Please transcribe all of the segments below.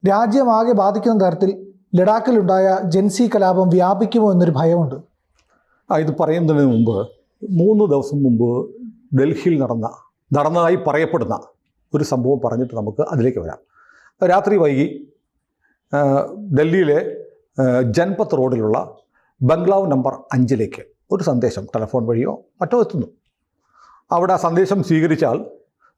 രാജ്യമാകെ ബാധിക്കുന്ന തരത്തിൽ ലഡാക്കിലുണ്ടായ ജൻസി കലാപം വ്യാപിക്കുമോ എന്നൊരു ഭയമുണ്ട്. ഇത് പറയുന്നതിന് മുമ്പ് 3 ദിവസം മുമ്പ് ഡൽഹിയിൽ നടന്നതായി പറയപ്പെടുന്ന ഒരു സംഭവം പറഞ്ഞിട്ട് നമുക്ക് അതിലേക്ക് വരാം. രാത്രി വൈകി ഡൽഹിയിലെ ജൻപത്ത് റോഡിലുള്ള ബംഗ്ലാവ് നമ്പർ 5 ഒരു സന്ദേശം ടെലഫോൺ വഴിയോ മറ്റോ എത്തുന്നു. അവിടെ ആ സന്ദേശം സ്വീകരിച്ചാൽ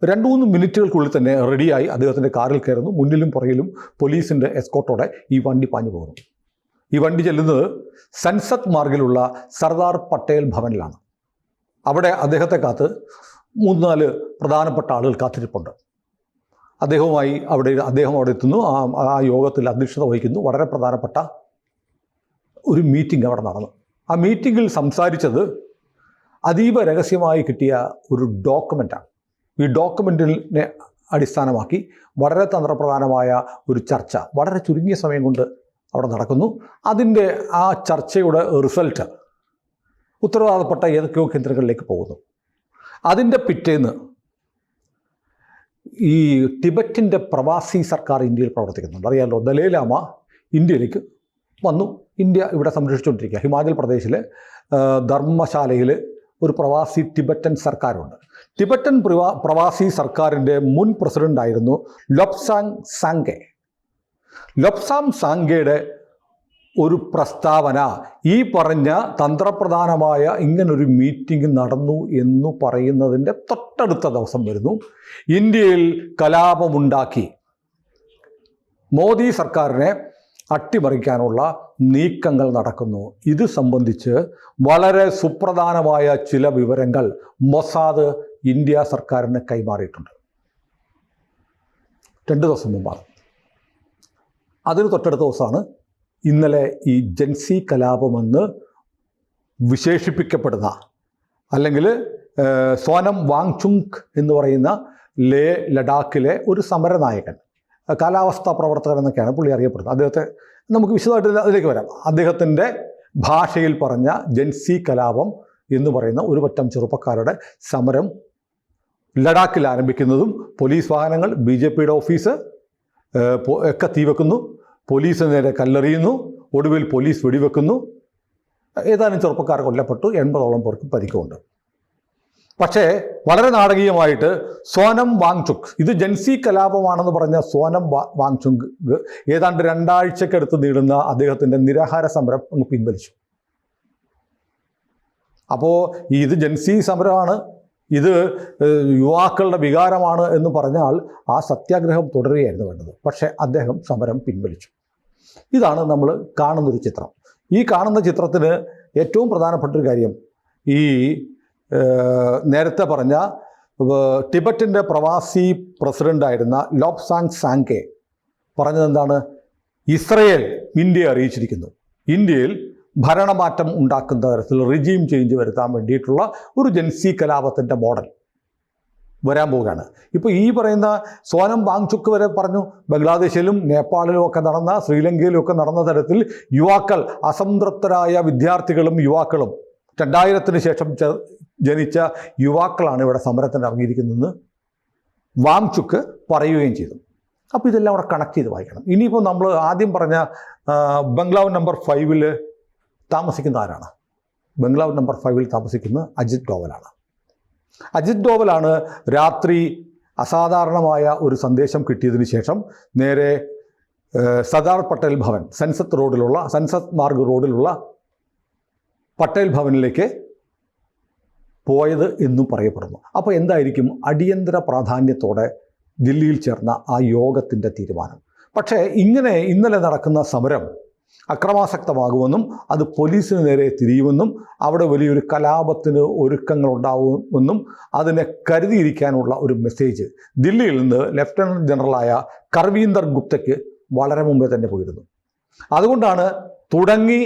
2-3 മിനിറ്റുകൾക്കുള്ളിൽ തന്നെ റെഡിയായി അദ്ദേഹത്തിൻ്റെ കാറിൽ കയറുന്നു. മുന്നിലും പുറകിലും പോലീസിൻ്റെ എസ്കോർട്ടോടെ ഈ വണ്ടി പാഞ്ഞു പോകുന്നു. ഈ വണ്ടി ചെല്ലുന്നത് സൻസദ് മാർഗിലുള്ള സർദാർ പട്ടേൽ ഭവനിലാണ്. അവിടെ അദ്ദേഹത്തെ കാത്ത് 3-4 പ്രധാനപ്പെട്ട ആളുകൾ കാത്തിരിപ്പുണ്ട്. അദ്ദേഹം അവിടെ എത്തുന്നു. ആ യോഗത്തിൽ അധ്യക്ഷത വഹിക്കുന്നു. വളരെ പ്രധാനപ്പെട്ട ഒരു മീറ്റിംഗ് അവിടെ നടന്നു. ആ മീറ്റിങ്ങിൽ സംസാരിച്ചത് അതീവ രഹസ്യമായി കിട്ടിയ ഒരു ഡോക്യുമെൻ്റാണ്. ഈ ഡോക്യുമെൻറ്റിനെ അടിസ്ഥാനമാക്കി വളരെ തന്ത്രപ്രധാനമായ ഒരു ചർച്ച വളരെ ചുരുങ്ങിയ സമയം കൊണ്ട് അവിടെ നടക്കുന്നു. അതിൻ്റെ ആ ചർച്ചയുടെ റിസൾട്ട് ഉത്തരവാദപ്പെട്ട ഏതൊക്കെയോ കേന്ദ്രങ്ങളിലേക്ക് പോകുന്നു. അതിൻ്റെ പിറ്റേന്ന് ഈ ടിബറ്റിൻ്റെ പ്രവാസി സർക്കാർ ഇന്ത്യയിൽ പ്രവർത്തിക്കുന്നുണ്ട്. അറിയാമല്ലോ, ദലൈലാമ ഇന്ത്യയിലേക്ക് വന്നു. ഇന്ത്യ ഇവിടെ സംരക്ഷിച്ചുകൊണ്ടിരിക്കുക. ഹിമാചൽ പ്രദേശിലെ ധർമ്മശാലയിൽ ഒരു പ്രവാസി ടിബറ്റൻ സർക്കാരുണ്ട്. ടിബറ്റൻ പ്രവാസി സർക്കാരിൻ്റെ മുൻ പ്രസിഡൻ്റായിരുന്നു ലോപ്സാങ് സാംഗെ. ലോപ്സാങ് സാംഗയുടെ ഒരു പ്രസ്താവന ഈ പറഞ്ഞ തന്ത്രപ്രധാനമായ ഇങ്ങനൊരു മീറ്റിംഗ് നടന്നു എന്ന് പറയുന്നതിൻ്റെ തൊട്ടടുത്ത ദിവസം വരുന്നു. ഇന്ത്യയിൽ കലാപമുണ്ടാക്കി മോദി സർക്കാരിനെ അട്ടിമറിക്കാനുള്ള നീക്കങ്ങൾ നടക്കുന്നു. ഇത് സംബന്ധിച്ച് വളരെ സുപ്രധാനമായ ചില വിവരങ്ങൾ മൊസാദ് ഇന്ത്യ സർക്കാരിന് കൈമാറിയിട്ടുണ്ട്. 2 ദിവസം മുമ്പാണ്. അതിന് തൊട്ടടുത്ത ദിവസമാണ് ഇന്നലെ ഈ ജൻസി കലാപമെന്ന് വിശേഷിപ്പിക്കപ്പെടുന്ന, അല്ലെങ്കിൽ സോനം വാങ്ചുക് എന്ന് പറയുന്ന ലഡാക്കിലെ ഒരു സമരനായകൻ, കാലാവസ്ഥാ പ്രവർത്തകൻ എന്നൊക്കെയാണ് പുള്ളി അറിയപ്പെടുന്നത്. അദ്ദേഹത്തെ നമുക്ക് വിശദമായിട്ട് അതിലേക്ക് വരാം. അദ്ദേഹത്തിൻ്റെ ഭാഷയിൽ പറഞ്ഞ ജൻസി കലാപം എന്ന് പറയുന്ന ഒരു പറ്റം ചെറുപ്പക്കാരുടെ സമരം ലഡാക്കിൽ ആരംഭിക്കുന്നതും പോലീസ് വാഹനങ്ങൾ, BJPയുടെ ഓഫീസ് ഒക്കെ തീവെക്കുന്നു, പോലീസിന് നേരെ കല്ലെറിയുന്നു, ഒടുവിൽ പോലീസ് വെടിവെക്കുന്നു. ഏതാനും ചെറുപ്പക്കാർ കൊല്ലപ്പെട്ടു, 80ഓളം പേർക്ക് പരിക്കുമുണ്ട്. പക്ഷേ വളരെ നാടകീയമായിട്ട് സോനം വാങ്ചുക്, ഇത് ജൻസി കലാപമാണെന്ന് പറഞ്ഞ സോനം വാങ്ചുക് ഏതാണ്ട് 2 ആഴ്ചക്കടുത്ത് നീളുന്ന അദ്ദേഹത്തിൻ്റെ നിരാഹാര സമരം അങ്ങ് പിൻവലിച്ചു. അപ്പോൾ ഇത് ജൻസി സമരമാണ്, ഇത് യുവാക്കളുടെ വികാരമാണ് എന്ന് പറഞ്ഞാൽ ആ സത്യാഗ്രഹം തുടരുകയായിരുന്നു വേണ്ടത്. പക്ഷേ അദ്ദേഹം സമരം പിൻവലിച്ചു. ഇതാണ് നമ്മൾ കാണുന്നൊരു ചിത്രം. ഈ കാണുന്ന ചിത്രത്തിന് ഏറ്റവും പ്രധാനപ്പെട്ടൊരു കാര്യം, ഈ നേരത്തെ പറഞ്ഞ ടിബറ്റിൻ്റെ പ്രവാസി പ്രസിഡൻ്റായിരുന്ന ലോപ്സാങ് സാംഗെ പറഞ്ഞതെന്താണ്? ഇസ്രയേൽ ഇന്ത്യയെ അറിയിച്ചിരിക്കുന്നു, ഇന്ത്യയിൽ ഭരണമാറ്റം ഉണ്ടാക്കുന്ന തരത്തിൽ റിജീം ചേഞ്ച് വരുത്താൻ വേണ്ടിയിട്ടുള്ള ഒരു ജൻസി കലാപത്തിൻ്റെ മോഡൽ വരാൻ പോവുകയാണ്. ഇപ്പോൾ ഈ പറയുന്ന സോനം വാങ്ചുക് വരെ പറഞ്ഞു, ബംഗ്ലാദേശിലും നേപ്പാളിലും ഒക്കെ നടന്ന, ശ്രീലങ്കയിലും ഒക്കെ നടന്ന തരത്തിൽ യുവാക്കൾ, അസംതൃപ്തരായ വിദ്യാർത്ഥികളും യുവാക്കളും 2000-ന് ശേഷം ജനിച്ച യുവാക്കളാണ് ഇവിടെ സമരത്തിന് ഇറങ്ങിയിരിക്കുന്നതെന്ന് വാങ്ചുക് പറയുകയും ചെയ്തു. അപ്പോൾ ഇതെല്ലാം അവിടെ കണക്ട് ചെയ്ത് വായിക്കണം. ഇനിയിപ്പോൾ നമ്മൾ ആദ്യം പറഞ്ഞ ബംഗ്ലാവ് നമ്പർ 5 താമസിക്കുന്ന ആരാണ്? ബംഗ്ലാവ് നമ്പർ 5 താമസിക്കുന്ന അജിത് ഡോവലാണ്. അജിത് ഡോവലാണ് രാത്രി അസാധാരണമായ ഒരു സന്ദേശം കിട്ടിയതിന് ശേഷം നേരെ സർദാർ പട്ടേൽ ഭവൻ, സൻസദ് മാർഗ് റോഡിലുള്ള പട്ടേൽ ഭവനിലേക്ക് പോയത് എന്നും പറയപ്പെടുന്നു. അപ്പോൾ എന്തായിരിക്കും അടിയന്തര പ്രാധാന്യത്തോടെ ദില്ലിയിൽ ചേർന്ന ആ യോഗത്തിൻ്റെ തീരുമാനം? പക്ഷേ ഇന്നലെ നടക്കുന്ന സമരം അക്രമാസക്തമാകുമെന്നും അത് പോലീസിന് നേരെ തിരിയുമെന്നും അവിടെ വലിയൊരു കലാപത്തിന് ഒരുക്കങ്ങളുണ്ടാവുമെന്നും അതിനെ കരുതിയിരിക്കാനുള്ള ഒരു മെസ്സേജ് ദില്ലിയിൽ നിന്ന് ലഫ്റ്റനന്റ് ജനറലായ കർവീന്ദർ ഗുപ്തയ്ക്ക് വളരെ മുമ്പേ തന്നെ പോയിരുന്നു. അതുകൊണ്ടാണ് തുടങ്ങി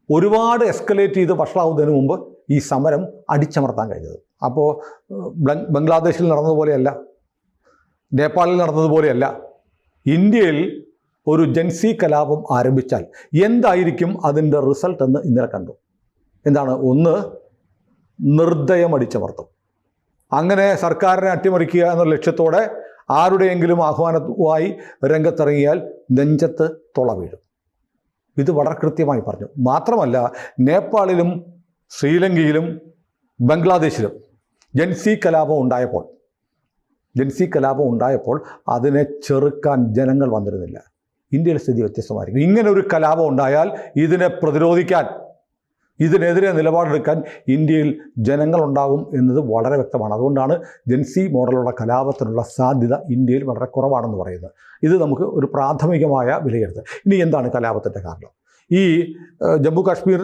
ഒരുപാട് എസ്കലേറ്റ് ചെയ്ത് വഷളാവുന്നതിന് മുമ്പ് ഈ സമരം അടിച്ചമർത്താൻ കഴിഞ്ഞത്. അപ്പോൾ ബംഗ്ലാദേശിൽ നടന്നതുപോലെയല്ല, നേപ്പാളിൽ നടന്നതുപോലെയല്ല, ഇന്ത്യയിൽ ഒരു ജൻസി കലാപം ആരംഭിച്ചാൽ എന്തായിരിക്കും അതിൻ്റെ റിസൾട്ട് എന്ന് ഇന്നലെ കണ്ടു. എന്താണ്? ഒന്ന്, നിർദ്ദയം അടിച്ചമർത്തും. അങ്ങനെ സർക്കാരിനെ അട്ടിമറിക്കുക എന്ന ലക്ഷ്യത്തോടെ ആരുടെയെങ്കിലും ആഹ്വാനവുമായി രംഗത്തിറങ്ങിയാൽ നെഞ്ചത്ത് തുള വീഴും. ഇത് വളരെ കൃത്യമായി പറഞ്ഞു. മാത്രമല്ല, നേപ്പാളിലും ശ്രീലങ്കയിലും ബംഗ്ലാദേശിലും ജൻസി കലാപം ഉണ്ടായപ്പോൾ അതിനെ ചെറുക്കാൻ ജനങ്ങൾ വന്നിരുന്നില്ല. ഇന്ത്യയിലെ സ്ഥിതി വ്യത്യസ്തമായിരിക്കും. ഇങ്ങനെ ഒരു കലാപം ഉണ്ടായാൽ ഇതിനെ പ്രതിരോധിക്കാൻ, ഇതിനെതിരെ നിലപാടെടുക്കാൻ ഇന്ത്യയിൽ ജനങ്ങളുണ്ടാകും എന്നത് വളരെ വ്യക്തമാണ്. അതുകൊണ്ടാണ് ജൻസി മോഡലുള്ള കലാപത്തിനുള്ള സാധ്യത ഇന്ത്യയിൽ വളരെ കുറവാണെന്ന് പറയുന്നത്. ഇത് നമുക്ക് ഒരു പ്രാഥമികമായ വിലയിരുത്തൽ. ഇനി എന്താണ് കലാപത്തിൻ്റെ കാരണം? ഈ ജമ്മു കാശ്മീർ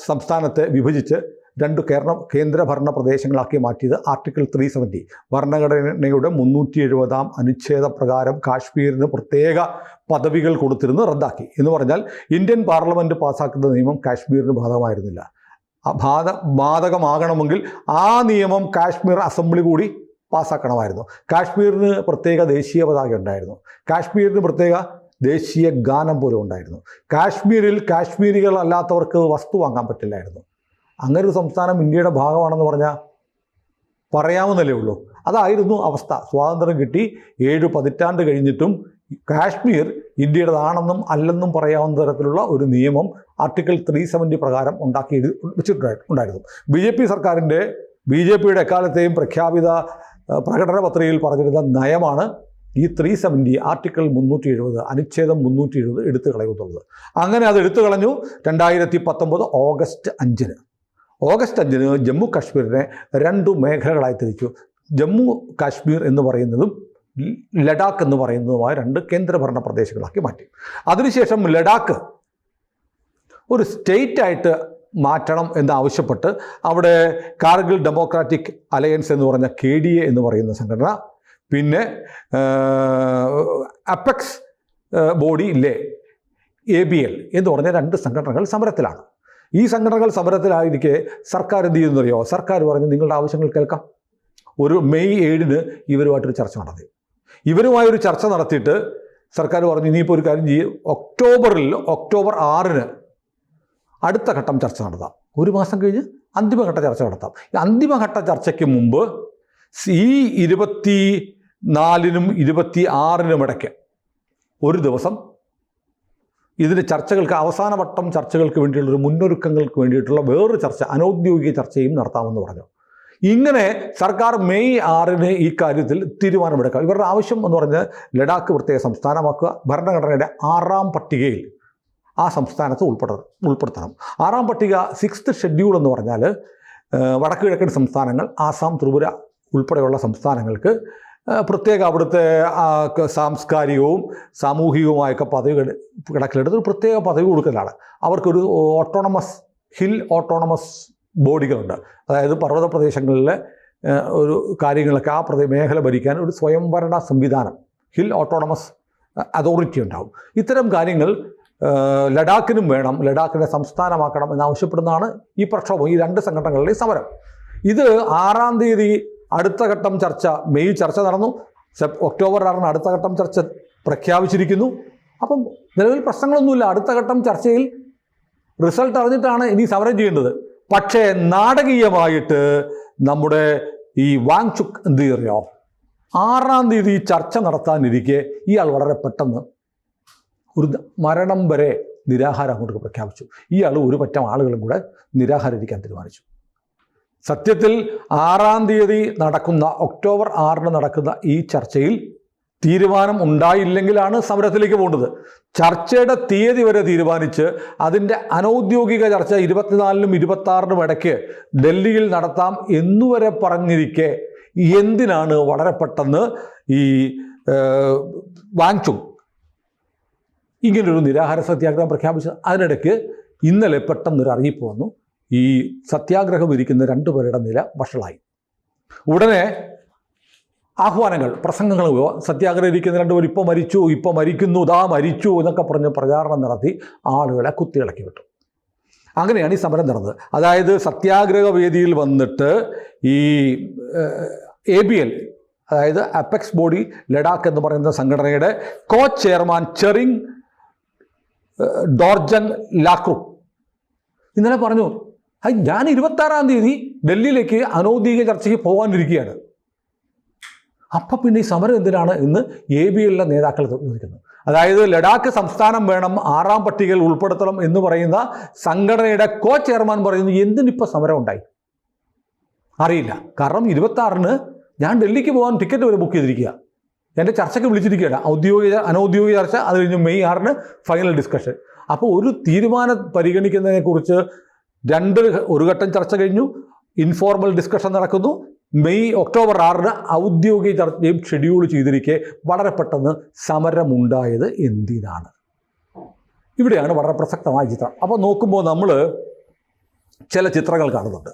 സംസ്ഥാനത്തെ വിഭജിച്ച് 2 കേന്ദ്രഭരണ പ്രദേശങ്ങളാക്കി മാറ്റിയത് ആർട്ടിക്കിൾ 370 ഭരണഘടനയുടെ 370 അനുച്ഛേദ പ്രകാരം കാശ്മീരിന് പ്രത്യേക പദവികൾ കൊടുത്തിരുന്നു റദ്ദാക്കി. എന്ന് പറഞ്ഞാൽ ഇന്ത്യൻ പാർലമെൻറ്റ് പാസ്സാക്കുന്ന നിയമം കാശ്മീരിന് ബാധകമായിരുന്നില്ല. ബാധകമാകണമെങ്കിൽ ആ നിയമം കാശ്മീർ അസംബ്ലി കൂടി പാസ്സാക്കണമായിരുന്നു. കാശ്മീരിന് പ്രത്യേക ദേശീയ പതാക ഉണ്ടായിരുന്നു. കാശ്മീരിന് പ്രത്യേക ദേശീയ ഗാനം പോലും ഉണ്ടായിരുന്നു. കാശ്മീരിൽ കാശ്മീരികളല്ലാത്തവർക്ക് വസ്തു വാങ്ങാൻ പറ്റില്ലായിരുന്നു. അങ്ങനെ ഒരു സംസ്ഥാനം ഇന്ത്യയുടെ ഭാഗമാണെന്ന് പറഞ്ഞാൽ പറയാവുന്നല്ലേ ഉള്ളൂ. അതായിരുന്നു അവസ്ഥ. സ്വാതന്ത്ര്യം കിട്ടി 7 പതിറ്റാണ്ട് കഴിഞ്ഞിട്ടും കാശ്മീർ ഇന്ത്യയുടേതാണെന്നും അല്ലെന്നും പറയാവുന്ന തരത്തിലുള്ള ഒരു നിയമം ആർട്ടിക്കിൾ 370 പ്രകാരം ഉണ്ടാക്കി വെച്ചിട്ടുണ്ടായിരുന്നു. ബി ജെ പിയുടെ എക്കാലത്തെയും പ്രഖ്യാപിത പ്രകടന പത്രികയിൽ പറഞ്ഞിരുന്ന നയമാണ് ഈ 370 ആർട്ടിക്കിൾ 370 അനുച്ഛേദം 370 എടുത്തു കളയുന്നുള്ളത്. അങ്ങനെ അത് എടുത്തു കളഞ്ഞു. 2019 ഓഗസ്റ്റ് 5-ന് ജമ്മു കാശ്മീരിനെ 2 മേഖലകളായി തിരിച്ചു. ജമ്മു കാശ്മീർ എന്ന് പറയുന്നതും ലഡാക്ക് എന്ന് പറയുന്നതുമായ 2 കേന്ദ്രഭരണ പ്രദേശങ്ങളാക്കി മാറ്റി. അതിനുശേഷം ലഡാക്ക് ഒരു സ്റ്റേറ്റായിട്ട് മാറ്റണം എന്നാവശ്യപ്പെട്ട് അവിടെ കാർഗിൽ ഡെമോക്രാറ്റിക് അലയൻസ് എന്ന് പറഞ്ഞ KDA എന്ന് പറയുന്ന സംഘടന, പിന്നെ അപ്പെക്സ് ബോഡി ഇല്ലേ ABL എന്ന് പറഞ്ഞ 2 സംഘടനകൾ സമരത്തിലാണ്. ഈ സംഘടനകൾ സമരത്തിലായിരിക്കെ സർക്കാർ എന്ത് ചെയ്യുന്നറിയോ? സർക്കാർ പറഞ്ഞു നിങ്ങളുടെ ആവശ്യങ്ങൾ കേൾക്കാം. ഒരു മെയ് 7-ന് ഇവരുമായിട്ടൊരു ചർച്ച നടത്തി. ഇവരുമായൊരു ചർച്ച നടത്തിയിട്ട് സർക്കാർ പറഞ്ഞു ഇനിയിപ്പോൾ ഒരു കാര്യം ചെയ്യും, ഒക്ടോബർ 6-ന് അടുത്ത ഘട്ടം ചർച്ച നടത്താം. 1 മാസം കഴിഞ്ഞ് അന്തിമഘട്ട ചർച്ച നടത്താം. ഈ അന്തിമഘട്ട ചർച്ചയ്ക്ക് മുമ്പ് ഈ 24-നും 26-നും ഇടയ്ക്ക് ഒരു ദിവസം ഇതിന് ചർച്ചകൾക്ക്, അവസാന വട്ടം ചർച്ചകൾക്ക് വേണ്ടിയുള്ളൊരു മുന്നൊരുക്കങ്ങൾക്ക് വേണ്ടിയിട്ടുള്ള വേറൊരു ചർച്ച, അനൗദ്യോഗിക ചർച്ചയും നടത്താമെന്ന് പറഞ്ഞു. ഇങ്ങനെ സർക്കാർ മെയ് 6-ന് ഈ കാര്യത്തിൽ തീരുമാനമെടുക്കാം. ഇവരുടെ ആവശ്യം എന്ന് പറഞ്ഞാൽ ലഡാക്ക് പ്രത്യേക സംസ്ഥാനമാക്കുക, ഭരണഘടനയുടെ 6ാം പട്ടികയിൽ ആ സംസ്ഥാനത്ത് ഉൾപ്പെടുത്തണം. 6ാം പട്ടിക 6th ഷെഡ്യൂൾ എന്ന് പറഞ്ഞാൽ വടക്ക് കിഴക്കൻ സംസ്ഥാനങ്ങൾ, ആസാം, ത്രിപുര ഉൾപ്പെടെയുള്ള സംസ്ഥാനങ്ങൾക്ക് പ്രത്യേക അവിടുത്തെ സാംസ്കാരികവും സാമൂഹികവുമായൊക്കെ പദവികൾ കണക്കിലെടുത്ത് ഒരു പ്രത്യേക പദവി കൊടുക്കലാണ്. അവർക്കൊരു ഹിൽ ഓട്ടോണമസ് ബോഡികളുണ്ട്. അതായത് പർവ്വത പ്രദേശങ്ങളിലെ ഒരു കാര്യങ്ങളൊക്കെ ആ മേഖല ഭരിക്കാൻ ഒരു സ്വയംഭരണ സംവിധാനം, ഹിൽ ഓട്ടോണമസ് അതോറിറ്റി ഉണ്ടാവും. ഇത്തരം കാര്യങ്ങൾ ലഡാക്കിനും വേണം, ലഡാക്കിനെ സംസ്ഥാനമാക്കണം എന്നാവശ്യപ്പെടുന്നതാണ് ഈ പ്രക്ഷോഭം, ഈ 2 സംഘടനകളുടെ സമരം. ഇത് 6-ാം തീയതി അടുത്ത ഘട്ടം ചർച്ച, മെയ് ചർച്ച നടന്നു. ഒക്ടോബർ 6-ന് അടുത്ത ഘട്ടം ചർച്ച പ്രഖ്യാപിച്ചിരിക്കുന്നു. അപ്പം നിലവിൽ പ്രശ്നങ്ങളൊന്നുമില്ല. അടുത്ത ഘട്ടം ചർച്ചയിൽ റിസൾട്ട് അറിഞ്ഞിട്ടാണ് ഇനി സമരം ചെയ്യേണ്ടത്. പക്ഷേ നാടകീയമായിട്ട് നമ്മുടെ ഈ വാങ്ചുക് എന്ത് ചെയ്യോ, 6-ാം തീയതി ചർച്ച നടത്താനിരിക്കെ ഇയാൾ വളരെ പെട്ടെന്ന് ഒരു മരണം വരെ നിരാഹാരം അങ്ങോട്ട് പ്രഖ്യാപിച്ചു. ഇയാൾ ഒരു പറ്റം ആളുകളും കൂടെ നിരാഹാരം ഇരിക്കാൻ തീരുമാനിച്ചു. സത്യത്തിൽ 6-ാം തീയതി നടക്കുന്ന, ഒക്ടോബർ 6-ന് നടക്കുന്ന ഈ ചർച്ചയിൽ തീരുമാനം ഉണ്ടായില്ലെങ്കിലാണ് സമരത്തിലേക്ക് പോകേണ്ടത്. ചർച്ചയുടെ തീയതി വരെ തീരുമാനിച്ച് അതിൻ്റെ അനൗദ്യോഗിക ചർച്ച 24-നും 26-നും ഇടയ്ക്ക് ഡൽഹിയിൽ നടത്താം എന്നുവരെ പറഞ്ഞിരിക്കെ എന്തിനാണ് വളരെ പെട്ടെന്ന് ഈ വാങ്ചുക് ഇങ്ങനൊരു നിരാഹാര സത്യാഗ്രഹം പ്രഖ്യാപിച്ചത്? അതിനിടയ്ക്ക് ഇന്നലെ പെട്ടെന്നൊരു അറിയിപ്പ് വന്നു, ഈ സത്യാഗ്രഹം ഇരിക്കുന്ന 2 പേരുടെ നില വഷളായി. ഉടനെ ആഹ്വാനങ്ങൾ, പ്രസംഗങ്ങൾ, സത്യാഗ്രഹം ഇരിക്കുന്ന 2 പേർ ഇപ്പോൾ മരിക്കുന്നു, മരിച്ചു എന്നൊക്കെ പറഞ്ഞ് പ്രചാരണം നടത്തി ആളുകളെ കുത്തിയിളക്കി വിട്ടു. അങ്ങനെയാണ് ഈ സമരം നടന്നത്. അതായത് സത്യാഗ്രഹ വേദിയിൽ വന്നിട്ട് ഈ ABL, അതായത് അപ്പെക്സ് ബോഡി ലഡാക്ക് എന്ന് പറയുന്ന സംഘടനയുടെ ചെയർമാൻ ചെറിങ് ഡോർജൻ ലാക്രു ഇന്നലെ പറഞ്ഞു, ഞാൻ 26-ാം തീയതി ഡൽഹിയിലേക്ക് അനൗദ്യോഗിക ചർച്ചയ്ക്ക് പോകാനിരിക്കുകയാണ്. അപ്പം പിന്നെ ഈ സമരം എന്തിനാണ് എന്ന് ABLിലെ നേതാക്കൾ ചോദിക്കുന്നത്. അതായത് ലഡാക്ക് സംസ്ഥാനം വേണം, 6ാം പട്ടികയിൽ ഉൾപ്പെടുത്തണം എന്ന് പറയുന്ന സംഘടനയുടെ ചെയർമാൻ പറയുന്നു എന്തിനിപ്പോൾ സമരം ഉണ്ടായി അറിയില്ല. കാരണം 26-ന് ഞാൻ ഡൽഹിക്ക് പോകാൻ ടിക്കറ്റ് വരെ ബുക്ക് ചെയ്തിരിക്കുക. എൻ്റെ ചർച്ചയ്ക്ക് വിളിച്ചിരിക്കുകയാണ്, ഔദ്യോഗിക അനൗദ്യോഗിക ചർച്ച. അത് കഴിഞ്ഞ് മെയ് 6-ന് ഫൈനൽ ഡിസ്കഷൻ. അപ്പോൾ ഒരു തീരുമാനം പരിഗണിക്കുന്നതിനെക്കുറിച്ച് ഒരു ഘട്ടം ചർച്ച കഴിഞ്ഞു, ഇൻഫോർമൽ ഡിസ്കഷൻ നടക്കുന്നു. ഒക്ടോബർ 6-ന് ഔദ്യോഗിക ചർച്ചയും ഷെഡ്യൂൾ ചെയ്തിരിക്കെ വളരെ പെട്ടെന്ന് സമരമുണ്ടായത് എന്തിനാണ്? ഇവിടെയാണ് വളരെ പ്രസക്തമായ ചിത്രം. അപ്പോൾ നോക്കുമ്പോൾ നമ്മൾ ചില ചിത്രങ്ങൾ കാണുന്നുണ്ട്.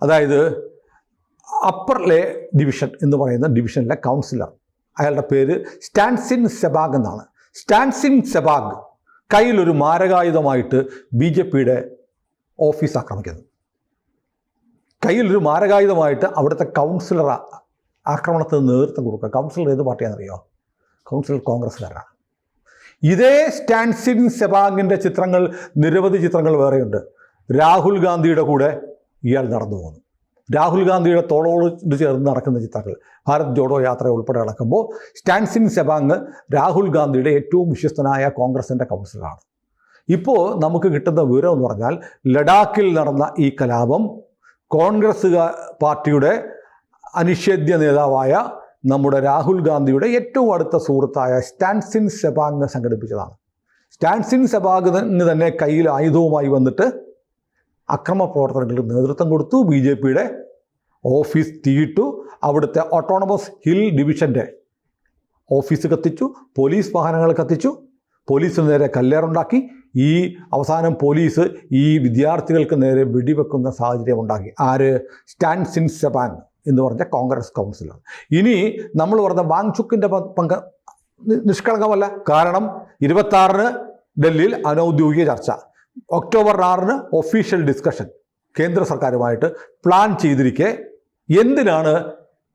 അതായത് അപ്പർ ലേ ഡിവിഷൻ എന്ന് പറയുന്ന ഡിവിഷനിലെ കൗൺസിലർ, അയാളുടെ പേര് സ്റ്റാൻസിൻ സെബാഗ് എന്നാണ്. സ്റ്റാൻസിൻ സെബാഗ് കയ്യിലൊരു മാരകായുധമായിട്ട് BJPയുടെ ഓഫീസ് ആക്രമിക്കുന്നു. കയ്യിലൊരു മാരകായുധമായിട്ട് അവിടുത്തെ കൗൺസിലർ ആക്രമണത്തിന് നേതൃത്വം കൊടുക്കുക. കൗൺസിലർ ഏത് പാർട്ടിയാണെന്നറിയോ? കൗൺസിലർ കോൺഗ്രസ്സുകാരാണ്. ഇതേ സ്റ്റാൻസിൻ സെബാഗിൻ്റെ ചിത്രങ്ങൾ, നിരവധി ചിത്രങ്ങൾ വേറെയുണ്ട്. രാഹുൽ ഗാന്ധിയുടെ കൂടെ ഇയാൾ നടന്നു പോകുന്നു. രാഹുൽ ഗാന്ധിയുടെ തോളോട് ചേർന്ന് നടക്കുന്ന ചിത്രങ്ങൾ, ഭാരത് ജോഡോ യാത്ര ഉൾപ്പെടെ നടക്കുമ്പോൾ സ്റ്റാൻസിൻ സെബാങ് രാഹുൽ ഗാന്ധിയുടെ ഏറ്റവും വിശ്വസ്തനായ കോൺഗ്രസിൻ്റെ കൗൺസിലറാണ്. ഇപ്പോൾ നമുക്ക് കിട്ടുന്ന വിവരം എന്ന് പറഞ്ഞാൽ ലഡാക്കിൽ നടന്ന ഈ കലാപം കോൺഗ്രസ് പാർട്ടിയുടെ അനിഷേധ്യ നേതാവായ നമ്മുടെ രാഹുൽ ഗാന്ധിയുടെ ഏറ്റവും അടുത്ത സുഹൃത്തായ സ്റ്റാൻസിൻ സെബാങ് സംഘടിപ്പിച്ചതാണ്. സ്റ്റാൻസിൻ സെബാങ്ങിന് തന്നെ കയ്യിൽ ആയുധവുമായി വന്നിട്ട് അക്രമ പ്രവർത്തനങ്ങൾക്ക് നേതൃത്വം കൊടുത്തു. BJPയുടെ ഓഫീസ് തീയിട്ടു, അവിടുത്തെ ഓട്ടോണമസ് ഹിൽ ഡിവിഷൻ്റെ ഓഫീസ് കത്തിച്ചു, പോലീസ് വാഹനങ്ങൾ കത്തിച്ചു, പോലീസിന് നേരെ കല്ലേറുണ്ടാക്കി. അവസാനം പോലീസ് ഈ വിദ്യാർത്ഥികൾക്ക് നേരെ വെടിവെക്കുന്ന സാഹചര്യം ഉണ്ടാക്കി. ആര്? സ്റ്റാൻസിൻ സെബാങ് എന്ന് പറഞ്ഞ കോൺഗ്രസ് കൗൺസിലർ. ഇനി നമ്മൾ പറഞ്ഞ വാങ്ചുക്കിൻ്റെ പങ്ക് നിഷ്കളങ്കമല്ല. കാരണം 26-ന് ഡൽഹിയിൽ അനൗദ്യോഗിക ചർച്ച, ഒക്ടോബർ 6-ന് ഒഫീഷ്യൽ ഡിസ്കഷൻ കേന്ദ്ര സർക്കാരുമായിട്ട് പ്ലാൻ ചെയ്തിരിക്കെ എന്തിനാണ്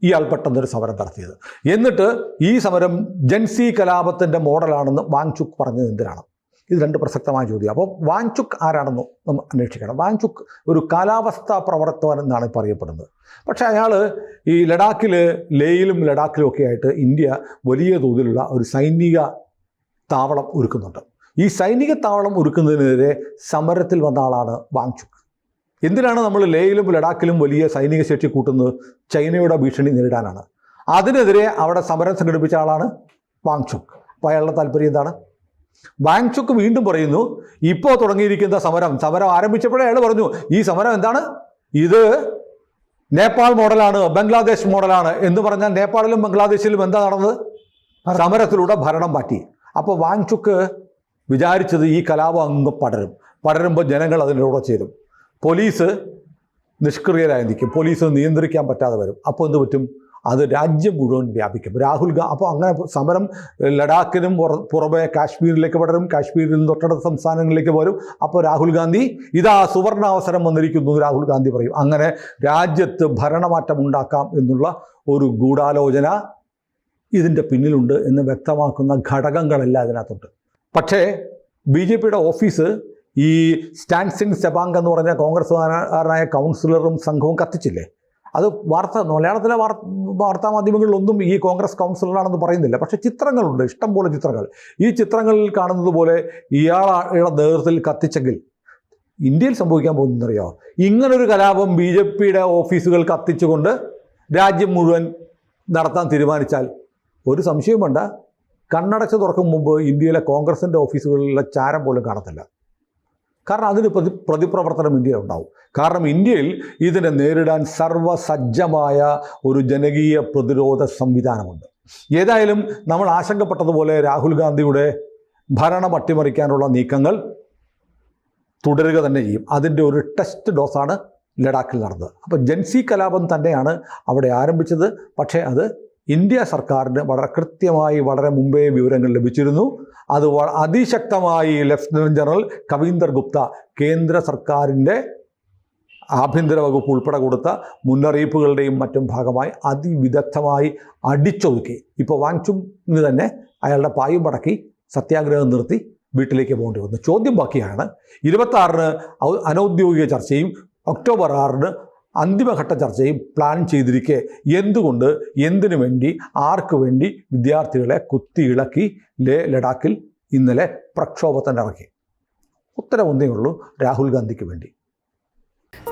ഇയാൾ പെട്ടെന്നൊരു സമരം നടത്തിയത്? എന്നിട്ട് ഈ സമരം ജൻസി കലാപത്തിൻ്റെ മോഡലാണെന്ന് വാങ്ചുക്ക് പറഞ്ഞത് എന്തിനാണ്? ഇത് രണ്ട് പ്രസക്തമായ ചോദ്യം. അപ്പോൾ വാങ്ചുക്ക് ആരാണെന്ന് നമ്മൾ അന്വേഷിക്കണം. വാങ്ചുക്ക് ഒരു കാലാവസ്ഥാ പ്രവർത്തകൻ എന്നാണ് പറയപ്പെടുന്നത്. പക്ഷേ അയാൾ ഈ ലേയിലും ലഡാക്കിലും ഒക്കെ ആയിട്ട് ഇന്ത്യ വലിയ തോതിലുള്ള ഒരു സൈനിക താവളം ഒരുക്കുന്നുണ്ട്. ഈ സൈനിക താവളം ഒരുക്കുന്നതിനെതിരെ സമരത്തിൽ വന്ന ആളാണ് വാങ്ചുക്ക്. എന്തിനാണ് നമ്മൾ ലേയിലും ലഡാക്കിലും വലിയ സൈനിക ശേഷി കൂട്ടുന്നത്? ചൈനയുടെ ഭീഷണി നേരിടാനാണ്. അതിനെതിരെ അവിടെ സമരം സംഘടിപ്പിച്ച ആളാണ് വാങ്ചുക്ക്. അപ്പോൾ അയാളുടെ താല്പര്യം എന്താണ്? വാങ്ചുക്ക് വീണ്ടും പറയുന്നു, ഇപ്പോൾ തുടങ്ങിയിരിക്കുന്ന സമരം ആരംഭിച്ചപ്പോഴേ അയാൾ പറഞ്ഞു ഈ സമരം എന്താണ്, ഇത് നേപ്പാൾ മോഡലാണ്, ബംഗ്ലാദേശ് മോഡലാണ് എന്ന് പറഞ്ഞാൽ നേപ്പാളിലും ബംഗ്ലാദേശിലും എന്താ നടന്നത്? സമരത്തിലൂടെ ഭരണം മാറ്റി. അപ്പോൾ വാങ്ചുക്ക് വിചാരിച്ചത് ഈ കലാപം അങ്ങ് പടരുമ്പോൾ ജനങ്ങൾ അതിലൂടെ ചേരും, പോലീസ് നിഷ്ക്രിയരായി നിൽക്കും, പോലീസ് നിയന്ത്രിക്കാൻ പറ്റാതെ വരും. അപ്പോൾ എന്ത് പറ്റും? അത് രാജ്യം മുഴുവൻ വ്യാപിക്കും. അപ്പോൾ അങ്ങനെ സമരം ലഡാക്കിനും പുറമെ കാശ്മീരിലേക്ക് പടരും, കാശ്മീരിൽ നിന്ന് തൊട്ടടുത്ത സംസ്ഥാനങ്ങളിലേക്ക് വരും. അപ്പോൾ രാഹുൽ ഗാന്ധി ഇതാ സുവർണാവസരം വന്നിരിക്കുന്നു രാഹുൽ ഗാന്ധി പറയും. അങ്ങനെ രാജ്യത്ത് ഭരണമാറ്റം ഉണ്ടാക്കാം എന്നുള്ള ഒരു ഗൂഢാലോചന ഇതിൻ്റെ പിന്നിലുണ്ട് എന്ന് വ്യക്തമാക്കുന്ന ഘടകങ്ങളെല്ലാം അതിനകത്തുണ്ട്. പക്ഷേ BJPയുടെ ഓഫീസ് ഈ സ്റ്റാൻസിൻ സെബാങ് എന്ന് പറഞ്ഞ കോൺഗ്രസ്സുകാരനായ കൗൺസിലറും സംഘവും കത്തിച്ചില്ലേ, അത് മലയാളത്തിലെ വാർത്താ മാധ്യമങ്ങളിലൊന്നും ഈ കോൺഗ്രസ് കൗൺസിലറാണെന്ന് പറയുന്നില്ല. പക്ഷേ ചിത്രങ്ങളുണ്ട്, ഇഷ്ടംപോലെ ചിത്രങ്ങൾ. ഈ ചിത്രങ്ങളിൽ കാണുന്നത് പോലെ ഇയാളുടെ നേതൃത്വത്തിൽ കത്തിച്ചെങ്കിൽ ഇന്ത്യയിൽ സംഭവിക്കാൻ പോകുന്നറിയോ? ഇങ്ങനൊരു കലാപം BJPയുടെ ഓഫീസുകൾ കത്തിച്ചുകൊണ്ട് രാജ്യം മുഴുവൻ നടത്താൻ തീരുമാനിച്ചാൽ ഒരു സംശയവും വേണ്ട, കണ്ണടച്ച് തുറക്കും മുമ്പ് ഇന്ത്യയിലെ കോൺഗ്രസിൻ്റെ ഓഫീസുകളിലെ ചാരം പോലും കാണത്തില്ല. കാരണം അതിന് പ്രതിപ്രവർത്തനം ഇന്ത്യയിൽ ഉണ്ടാവും. കാരണം ഇന്ത്യയിൽ ഇതിനെ നേരിടാൻ സർവ്വസജ്ജമായ ഒരു ജനകീയ പ്രതിരോധ സംവിധാനമുണ്ട്. ഏതായാലും നമ്മൾ ആശങ്കപ്പെട്ടതുപോലെ രാഹുൽ ഗാന്ധിയുടെ ഭരണം അട്ടിമറിക്കാനുള്ള നീക്കങ്ങൾ തുടരുക തന്നെ ചെയ്യും. അതിൻ്റെ ഒരു ടെസ്റ്റ് ഡോസാണ് ലഡാക്കിൽ നടന്നത്. അപ്പോൾ ജൻസി കലാപം തന്നെയാണ് അവിടെ ആരംഭിച്ചത്. പക്ഷേ അത് ഇന്ത്യ സർക്കാരിന് വളരെ കൃത്യമായി വളരെ മുമ്പേ വിവരങ്ങൾ ലഭിച്ചിരുന്നു. അത് അതിശക്തമായി ലഫ്റ്റനന്റ് ജനറൽ കവീന്ദർ ഗുപ്ത കേന്ദ്ര സർക്കാരിൻ്റെ ആഭ്യന്തര വകുപ്പ് ഉൾപ്പെടെ കൊടുത്ത മുന്നറിയിപ്പുകളുടെയും മറ്റും ഭാഗമായി അതിവിദഗ്ധമായി അടിച്ചൊതുക്കി. ഇപ്പോൾ വാങ്ചുക്കിന് തന്നെ അയാളുടെ പായും മടക്കി സത്യാഗ്രഹം നിർത്തി വീട്ടിലേക്ക് പോകേണ്ടി വന്നു. ചോദ്യം ബാക്കിയാണ്, 26-ന് അനൗദ്യോഗിക ചർച്ചയും ഒക്ടോബർ 6-ന് അന്തിമഘട്ട ചർച്ചയും പ്ലാൻ ചെയ്തിരിക്കെ എന്തുകൊണ്ട്, എന്തിനു വേണ്ടി, ആർക്ക് വേണ്ടി വിദ്യാർത്ഥികളെ കുത്തിയിളക്കി ലഡാക്കിൽ ഇന്നലെ പ്രക്ഷോഭത്തിനിറക്കി? ഉത്തരം ഒന്നേ ഉള്ളൂ, രാഹുൽ ഗാന്ധിക്ക് വേണ്ടി.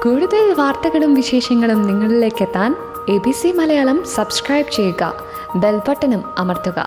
കൂടുതൽ വാർത്തകളും വിശേഷങ്ങളും നിങ്ങളിലേക്ക് എത്താൻ ABC മലയാളം സബ്സ്ക്രൈബ് ചെയ്യുക, ബെൽ ബട്ടണും അമർത്തുക.